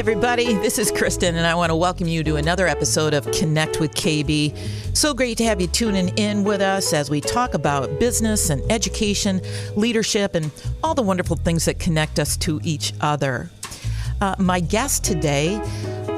everybody. This is Kristen, and I want to welcome you to another episode of Connect with KB. So great to have you tuning in with us as we talk about business and education, leadership, and all the wonderful things that connect us to each other. My guest today,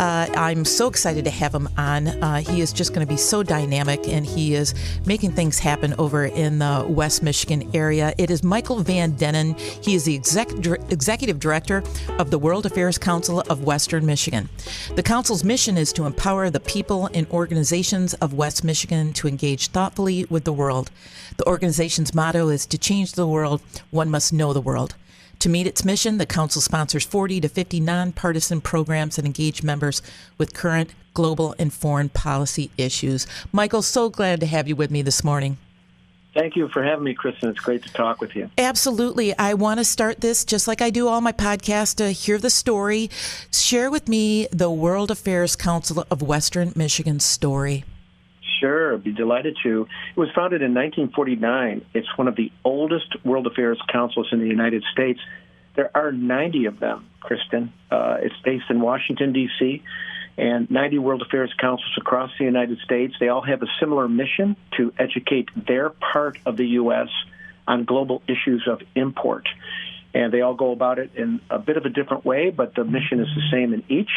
I'm so excited to have him on. He is just going to be so dynamic, and he is making things happen over in the West Michigan area. It is Michael Van Denend. He is the Executive Director of the World Affairs Council of Western Michigan. The Council's mission is to empower the people and organizations of West Michigan to engage thoughtfully with the world. The organization's motto is to change the world, one must know the world. To meet its mission, the Council sponsors 40 to 50 nonpartisan programs that engage members with current global and foreign policy issues. Michael, so glad to have you with me this morning. Thank you for having me, Kristen. It's great to talk with you. Absolutely. I want to start this just like I do all my podcasts to hear the story. Share with me the World Affairs Council of Western Michigan's story. Sure, I'd be delighted to. It was founded in 1949. It's one of the oldest World Affairs Councils in the United States. There are 90 of them, Kristen. It's based in Washington, D.C., and 90 World Affairs Councils across the United States. They all have a similar mission to educate their part of the U.S. on global issues of import. And they all go about it in a bit of a different way, but the mission is the same in each.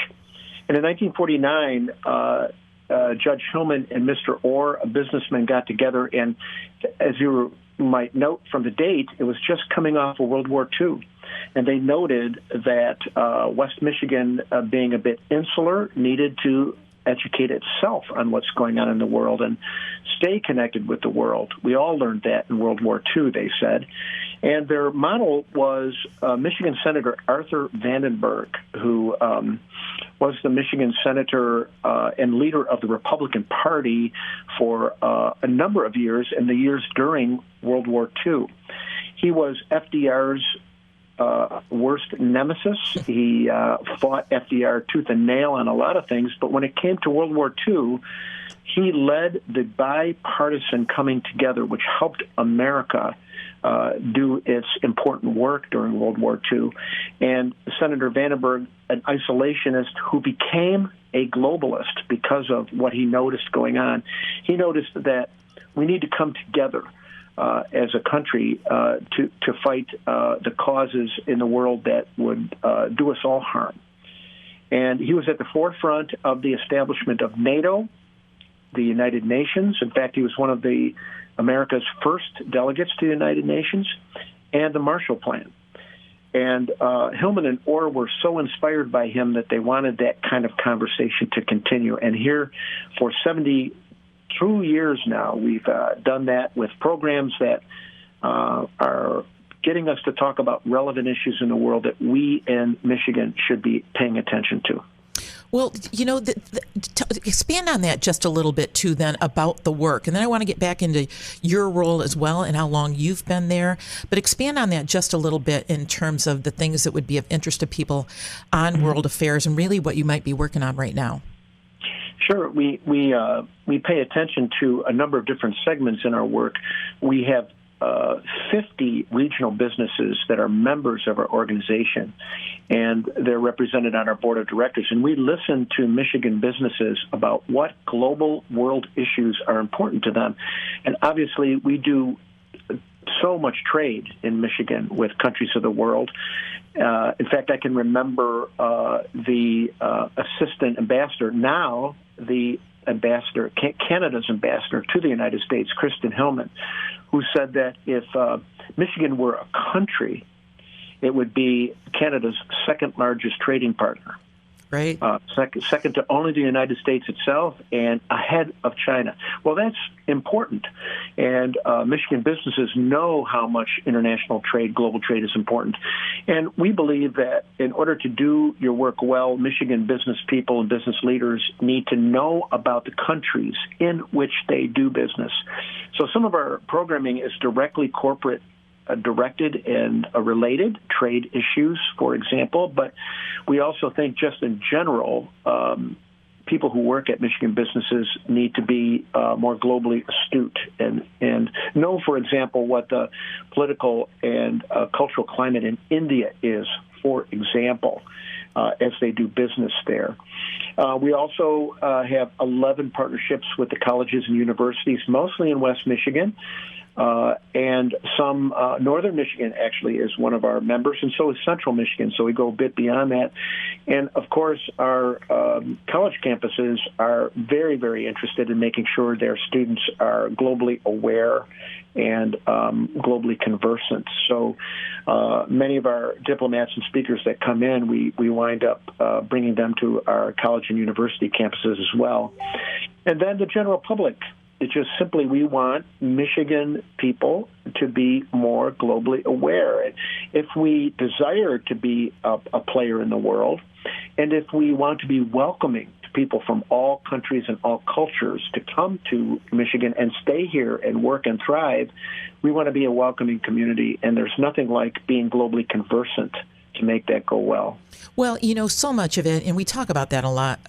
And in 1949, Judge Hillman and Mr. Orr, a businessman, got together, and as you might note from the date, it was just coming off of World War II. And they noted that West Michigan, being a bit insular, needed to educate itself on what's going on in the world and stay connected with the world. We all learned that in World War II, they said. And their model was Michigan Senator Arthur Vandenberg, who was the Michigan senator and leader of the Republican Party for a number of years in the years during World War II. He was FDR's worst nemesis. He fought FDR tooth and nail on a lot of things, but when it came to World War II, he led the bipartisan coming together, which helped America do its important work during World War II. And Senator Vandenberg, an isolationist who became a globalist because of what he noticed going on, he noticed that we need to come together as a country to fight the causes in the world that would do us all harm. And he was at the forefront of the establishment of NATO, the United Nations. In fact, he was one of America's first delegates to the United Nations, and the Marshall Plan. And Hillman and Orr were so inspired by him that they wanted that kind of conversation to continue. And here, for 72 years now, we've done that with programs that are getting us to talk about relevant issues in the world that we in Michigan should be paying attention to. Well, you know, expand on that just a little bit, too, then, about the work. And then I want to get back into your role as well and how long you've been there. But expand on that just a little bit in terms of the things that would be of interest to people on world affairs and really what you might be working on right now. Sure. We pay attention to a number of different segments in our work. We have 50 regional businesses that are members of our organization, and they're represented on our board of directors. And we listen to Michigan businesses about what global world issues are important to them. And obviously, we do so much trade in Michigan with countries of the world. In fact, I can remember the assistant ambassador, now the ambassador, Canada's ambassador to the United States, Kristen Hillman, who said that if Michigan were a country, it would be Canada's second largest trading partner. Right. Second to only the United States itself and ahead of China. Well, that's important. And Michigan businesses know how much international trade, global trade is important. And we believe that in order to do your work well, Michigan business people and business leaders need to know about the countries in which they do business. So some of our programming is directly corporate directed and related, trade issues, for example. But we also think just in general, people who work at Michigan businesses need to be more globally astute and know, for example, what the political and cultural climate in India is, for example. as they do business there. We also have 11 partnerships with the colleges and universities, mostly in West Michigan. And some northern Michigan actually is one of our members, and so is central Michigan. So we go a bit beyond that. And, of course, our college campuses are very, very interested in making sure their students are globally aware and globally conversant. So many of our diplomats and speakers that come in, we wind up bringing them to our college and university campuses as well. And then the general public. It's just simply we want Michigan people to be more globally aware. If we desire to be a player in the world, and if we want to be welcoming to people from all countries and all cultures to come to Michigan and stay here and work and thrive, we want to be a welcoming community, and there's nothing like being globally conversant to make that go well. Well, so much of it, and we talk about that a lot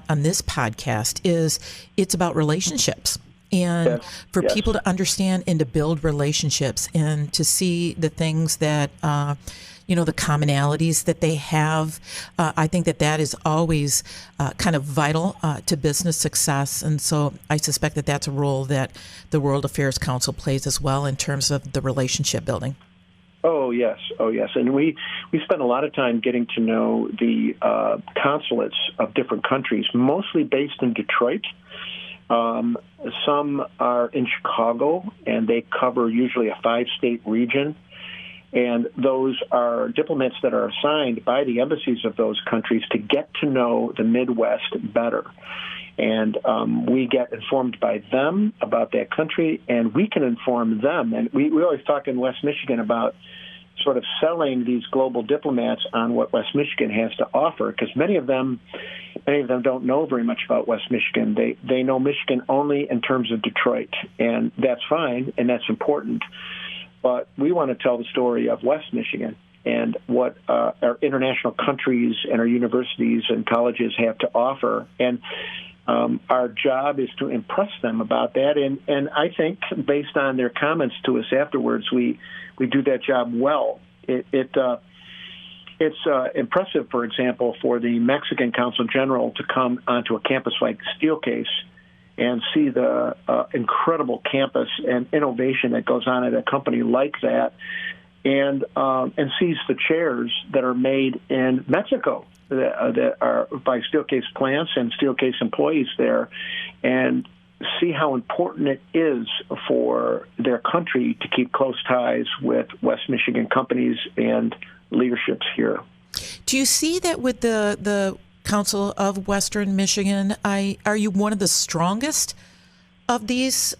on this podcast, is it's about relationships. And for people to understand and to build relationships and to see the things that, the commonalities that they have, I think that is always kind of vital to business success. And so I suspect that that's a role that the World Affairs Council plays as well in terms of the relationship building. Oh, yes. And we spend a lot of time getting to know the consulates of different countries, mostly based in Detroit. Some are in Chicago, and they cover usually a 5-state region. And those are diplomats that are assigned by the embassies of those countries to get to know the Midwest better. And we get informed by them about that country, and we can inform them. And we always talk in West Michigan about sort of selling these global diplomats on what West Michigan has to offer, because many of them don't know very much about West Michigan. They know Michigan only in terms of Detroit, and that's fine, and that's important. But we want to tell the story of West Michigan and what our international countries and our universities and colleges have to offer. And our job is to impress them about that. And I think, based on their comments to us afterwards, we do that job well. It's impressive, for example, for the Mexican Consul General to come onto a campus like Steelcase and see the incredible campus and innovation that goes on at a company like that, and sees the chairs that are made in Mexico that are by Steelcase plants and Steelcase employees there, and see how important it is for their country to keep close ties with West Michigan companies and leaderships here. Do you see that with the Council of Western Michigan? Are you one of the strongest of these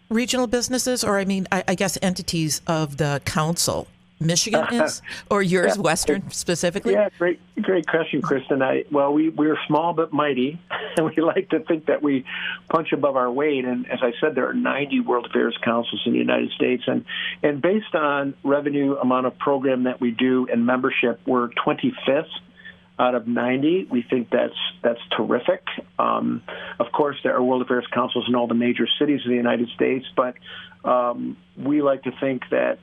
regional businesses, or I guess entities of the council? Michigan is, or yours, Western specifically? Yeah, great question, Kristen. We're small but mighty, and we like to think that we punch above our weight. And as I said, there are 90 World Affairs Councils in the United States, and based on revenue, amount of program that we do, and membership, we're 25th out of 90. We think that's terrific. Of course, there are World Affairs Councils in all the major cities of the United States, but we like to think that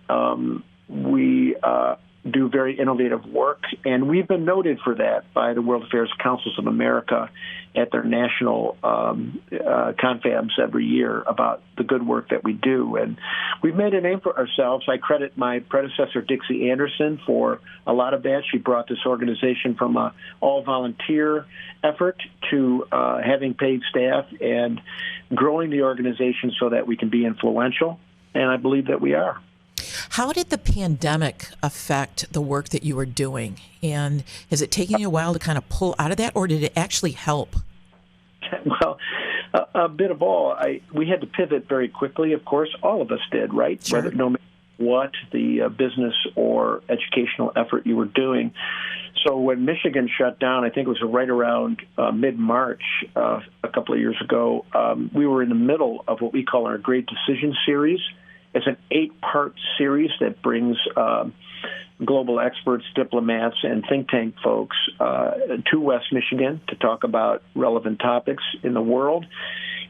we do very innovative work, and we've been noted for that by the World Affairs Councils of America at their national confabs every year about the good work that we do. And we've made a name for ourselves. I credit my predecessor, Dixie Anderson, for a lot of that. She brought this organization from an all-volunteer effort to having paid staff and growing the organization so that we can be influential, and I believe that we are. How did the pandemic affect the work that you were doing? And is it taking you a while to kind of pull out of that, or did it actually help? Well, a bit of all. We had to pivot very quickly, of course. All of us did, right? Sure. No matter what the business or educational effort you were doing. So when Michigan shut down, I think it was right around mid-March a couple of years ago, we were in the middle of what we call our Great Decision Series. It's an 8-part series that brings global experts, diplomats, and think tank folks to West Michigan to talk about relevant topics in the world.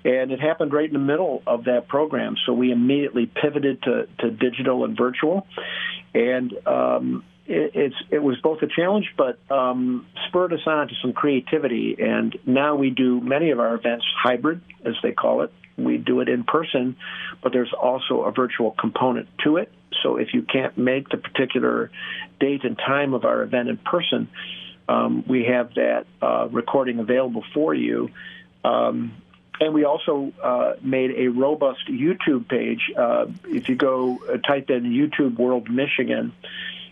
And it happened right in the middle of that program. So we immediately pivoted to digital and virtual. And it was both a challenge, but spurred us on to some creativity. And now we do many of our events hybrid, as they call it. We do it in person, but there's also a virtual component to it. So if you can't make the particular date and time of our event in person, we have that recording available for you. And we also made a robust YouTube page. If you go type in YouTube World Michigan,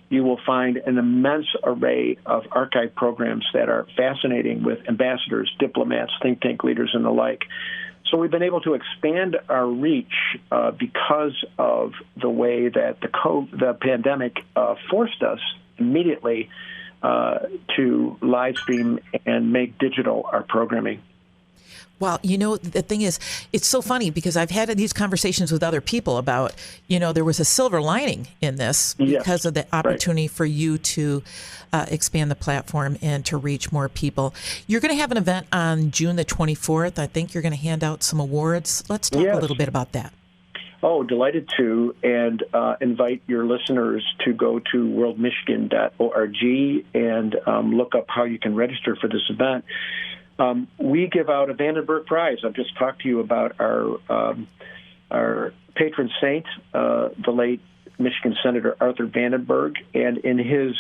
you will find an immense array of archive programs that are fascinating with ambassadors, diplomats, think tank leaders, and the like. So we've been able to expand our reach because of the way that the pandemic forced us immediately to live stream and make digital our programming. Well, the thing is, it's so funny because I've had these conversations with other people about, there was a silver lining in this because of the opportunity for you to expand the platform and to reach more people. You're going to have an event on June the 24th. I think you're going to hand out some awards. Let's talk a little bit about that. Oh, delighted to, and invite your listeners to go to worldmichigan.org and look up how you can register for this event. We give out a Vandenberg Prize. I've just talked to you about our patron saint, the late Michigan Senator Arthur Vandenberg, and in his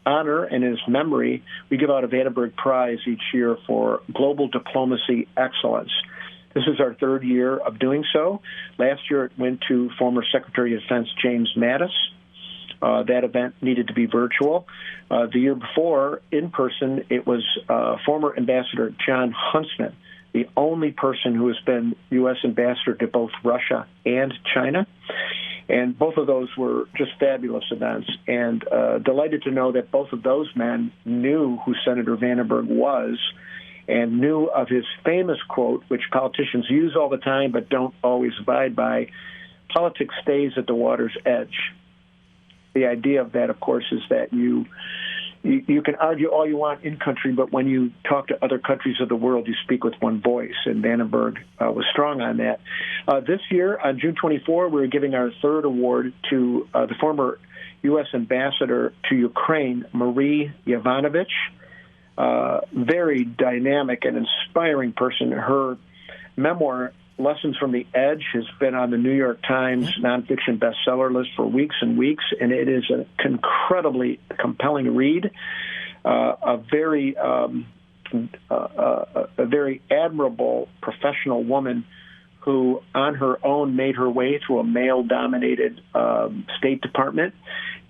honor and his memory, we give out a Vandenberg Prize each year for global diplomacy excellence. This is our third year of doing so. Last year it went to former Secretary of Defense James Mattis. That event needed to be virtual. The year before, in person, it was former Ambassador John Huntsman, the only person who has been U.S. ambassador to both Russia and China. And both of those were just fabulous events. And delighted to know that both of those men knew who Senator Vandenberg was and knew of his famous quote, which politicians use all the time but don't always abide by: politics stays at the water's edge. The idea of that, of course, is that you can argue all you want in country, but when you talk to other countries of the world, you speak with one voice, and Vandenberg was strong on that. This year, on June 24, we're giving our third award to the former U.S. ambassador to Ukraine, Marie Yovanovitch. Very dynamic and inspiring person. Her memoir, Lessons from the Edge, has been on the New York Times nonfiction bestseller list for weeks and weeks, and it is an incredibly compelling read. A very admirable professional woman who, on her own, made her way through a male-dominated State Department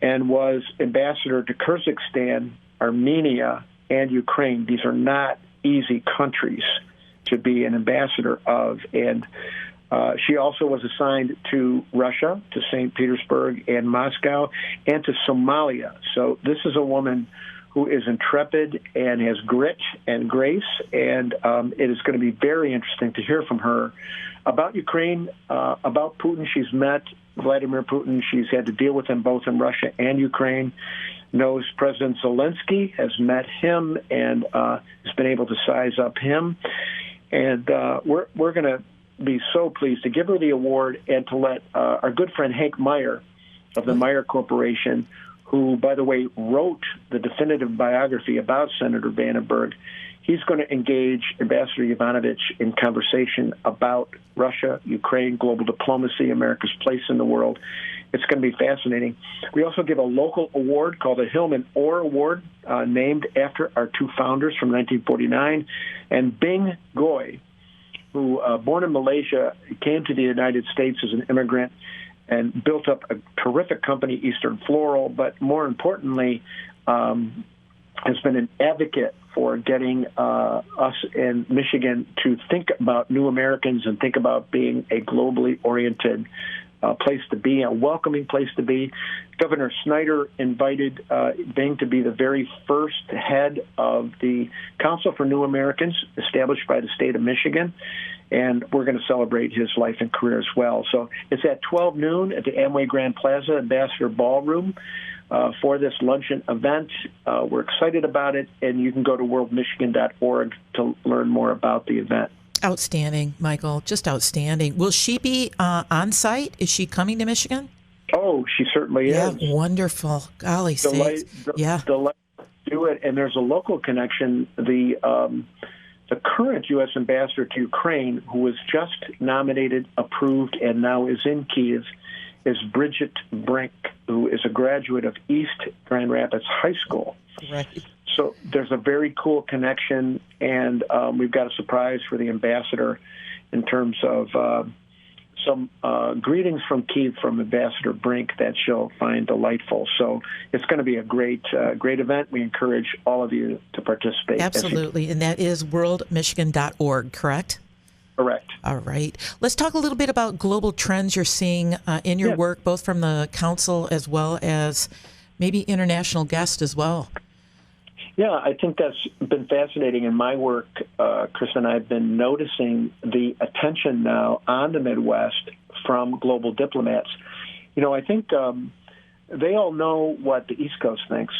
and was ambassador to Kyrgyzstan, Armenia, and Ukraine. These are not easy countries to be an ambassador of. And she also was assigned to Russia, to St. Petersburg and Moscow, and to Somalia. So this is a woman who is intrepid and has grit and grace, and it is going to be very interesting to hear from her about Ukraine, about Putin. She's met Vladimir Putin. She's had to deal with him both in Russia and Ukraine. Knows President Zelensky, has met him, and has been able to size up him. And we're going to be so pleased to give her the award and to let our good friend Hank Meyer of the Meyer Corporation, who, by the way, wrote the definitive biography about Senator Vandenberg, he's going to engage Ambassador Yovanovitch in conversation about Russia, Ukraine, global diplomacy, America's place in the world. It's going to be fascinating. We also give a local award called the Hillman Orr Award, named after our two founders from 1949. And Bing Goy, who, born in Malaysia, came to the United States as an immigrant and built up a terrific company, Eastern Floral, but more importantly, has been an advocate for getting us in Michigan to think about new Americans and think about being a globally oriented place to be, a welcoming place to be. Governor Snyder invited Bing to be the very first head of the Council for New Americans established by the state of Michigan, and we're going to celebrate his life and career as well. So it's at 12 noon at the Amway Grand Plaza Ambassador Ballroom for this luncheon event. We're excited about it, and you can go to worldmichigan.org to learn more about the event. Outstanding, Michael. Just outstanding. Will she be on site? Is she coming to Michigan? Oh, she certainly Yeah, is. wonderful. Golly sakes. Delight, Yeah. delight to do it. And there's a local connection. The current U.S. ambassador to Ukraine, who was just nominated, approved, and now is in Kiev, is Bridget Brink, who is a graduate of East Grand Rapids High School. Right. So there's a very cool connection, and we've got a surprise for the ambassador in terms of some greetings from Kiev from Ambassador Brink that she'll find delightful. So it's going to be a great event. We encourage all of you to participate. Absolutely. And that is worldmichigan.org, correct? Correct. All right. Let's talk a little bit about global trends you're seeing in your work, both from the council as well as maybe international guests as well. Yeah, I think that's been fascinating in my work, Chris, and I've been noticing the attention now on the Midwest from global diplomats. You know, I think they all know what the East Coast thinks,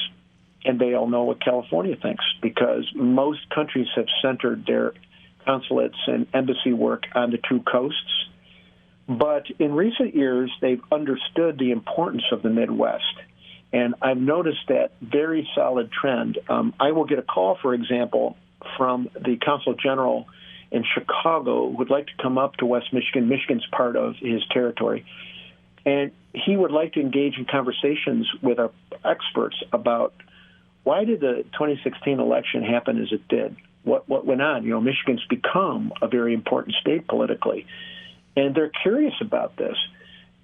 and they all know what California thinks, because most countries have centered their consulates and embassy work on the two coasts. But in recent years, they've understood the importance of the Midwest. And I've noticed that very solid trend. I will get a call, for example, from the Consul General in Chicago who would like to come up to West Michigan. Michigan's part of his territory. And he would like to engage in conversations with our experts about why did the 2016 election happen as it did? What went on? You know, Michigan's become a very important state politically. And they're curious about this.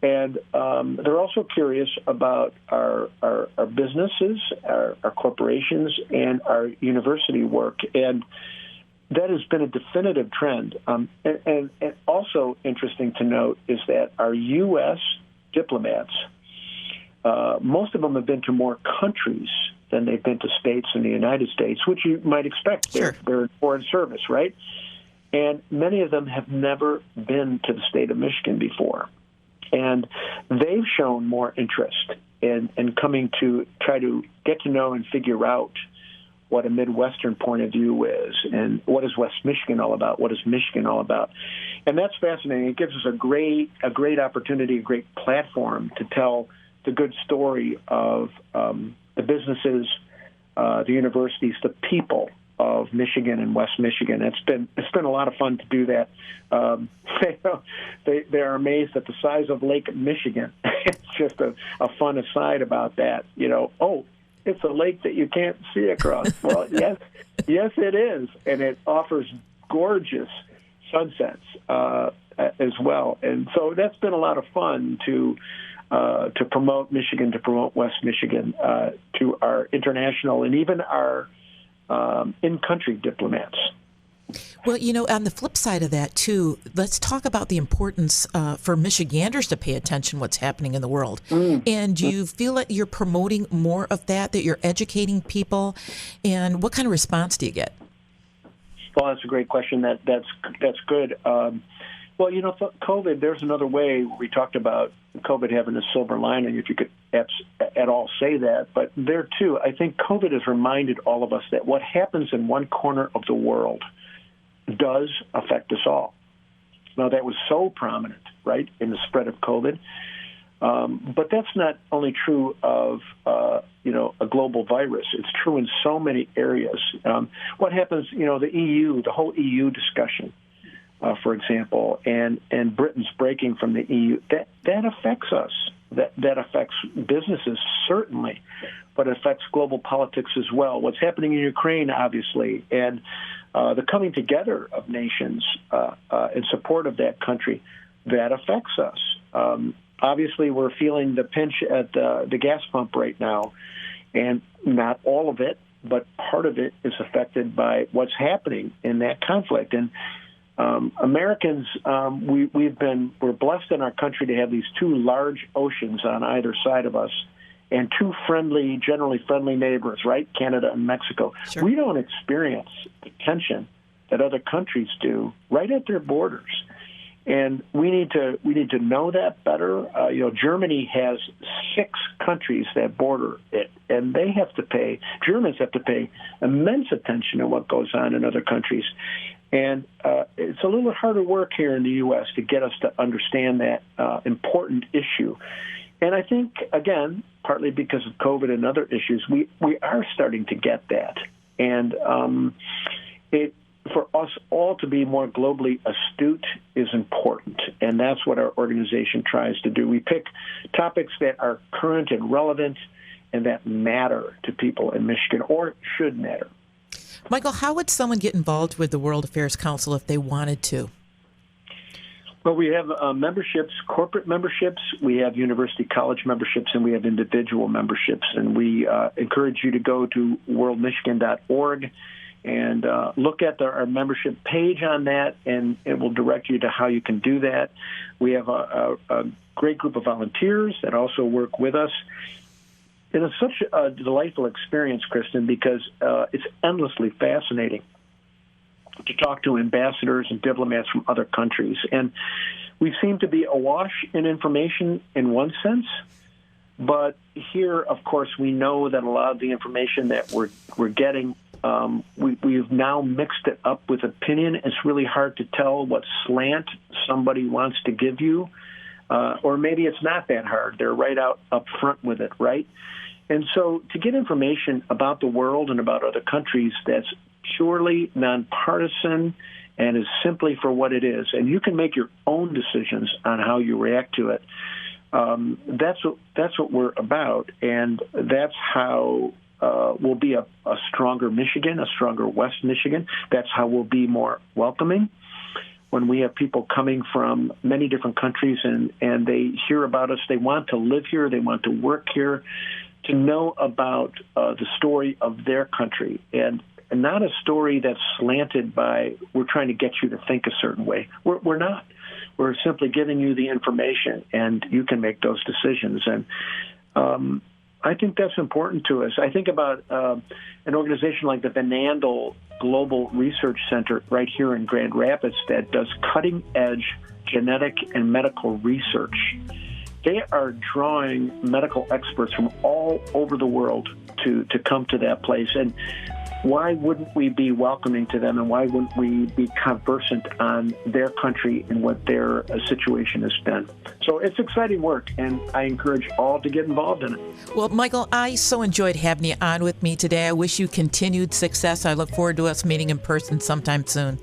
And they're also curious about our businesses, our corporations, and our university work. And that has been a definitive trend. And also interesting to note is that our U.S. diplomats, most of them have been to more countries than they've been to states in the United States, which you might expect. Sure. They're in foreign service, right? And many of them have never been to the state of Michigan before. And they've shown more interest in coming to try to get to know and figure out what a Midwestern point of view is, and what is West Michigan all about, what is Michigan all about. And that's fascinating. It gives us a great opportunity, a great platform to tell the good story of the businesses, the universities, the people of Michigan and West Michigan. It's been a lot of fun to do that. They are amazed at the size of Lake Michigan. It's just a fun aside about that. You know, oh, it's a lake that you can't see across. Well, yes, it is, and it offers gorgeous sunsets as well. And so that's been a lot of fun to promote Michigan, to promote West Michigan to our international and even our in-country diplomats. Well, you know, on the flip side of that, too, let's talk about the importance for Michiganders to pay attention what's happening in the world. And do you feel that you're promoting more of that you're educating people? And what kind of response do you get? Well, that's a great question. That's good. Well, you know, COVID, there's another way. We talked about COVID having a silver lining, if you could at all say that. But there, too, I think COVID has reminded all of us that what happens in one corner of the world does affect us all. Now, that was so prominent, right, in the spread of COVID. But that's not only true of, a global virus. It's true in so many areas. What happens, the EU, the whole EU discussion, for example, and Britain's breaking from the EU, that affects us. That affects businesses, certainly, but it affects global politics as well. What's happening in Ukraine, obviously, and the coming together of nations in support of that country, that affects us. Obviously, we're feeling the pinch at the gas pump right now, and not all of it, but part of it is affected by what's happening in that conflict. And Americans, we're blessed in our country to have these two large oceans on either side of us, and two generally friendly neighbors, right? Canada and Mexico. Sure. We don't experience the tension that other countries do right at their borders. And we need to know that better. Germany has 6 countries that border it, and Germans have to pay immense attention to what goes on in other countries. And it's a little harder work here in the U.S. to get us to understand that important issue. And I think, again, partly because of COVID and other issues, we are starting to get that. And for us all to be more globally astute is important, and that's what our organization tries to do. We pick topics that are current and relevant and that matter to people in Michigan, or should matter. Michael, how would someone get involved with the World Affairs Council if they wanted to? Well, we have memberships, corporate memberships, we have university college memberships, and we have individual memberships. And we encourage you to go to worldmichigan.org and look at our membership page on that, and it will direct you to how you can do that. We have a great group of volunteers that also work with us. And it's such a delightful experience, Kristen, because it's endlessly fascinating to talk to ambassadors and diplomats from other countries. And we seem to be awash in information in one sense, but here, of course, we know that a lot of the information that we're getting, we've now mixed it up with opinion. It's really hard to tell what slant somebody wants to give you, or maybe it's not that hard. They're right out up front with it, right? And so to get information about the world and about other countries that's purely nonpartisan and is simply for what it is, and you can make your own decisions on how you react to it, that's what we're about, and that's how we'll be a stronger Michigan, a stronger West Michigan. That's how we'll be more welcoming. When we have people coming from many different countries and they hear about us, they want to live here, they want to work here, to know about the story of their country, and not a story that's slanted by, we're trying to get you to think a certain way. We're not. We're simply giving you the information, and you can make those decisions. And I think that's important to us. I think about an organization like the Denend Global Research Center right here in Grand Rapids that does cutting-edge genetic and medical research. They are drawing medical experts from all over the world to come to that place. And why wouldn't we be welcoming to them, and why wouldn't we be conversant on their country and what their situation has been? So it's exciting work, and I encourage all to get involved in it. Well, Michael, I so enjoyed having you on with me today. I wish you continued success. I look forward to us meeting in person sometime soon.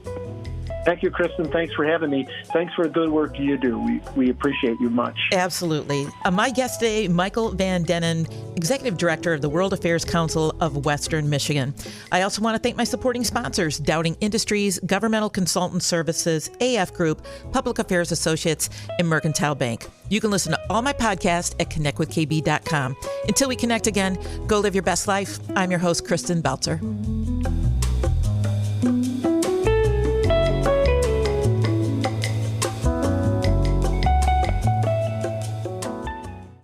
Thank you, Kristen. Thanks for having me. Thanks for the good work you do. We appreciate you much. Absolutely. My guest today, Michael Van Denend, Executive Director of the World Affairs Council of Western Michigan. I also want to thank my supporting sponsors, Dowding Industries, Governmental Consultant Services, AF Group, Public Affairs Associates, and Mercantile Bank. You can listen to all my podcasts at connectwithkb.com. Until we connect again, go live your best life. I'm your host, Kristen Belzer.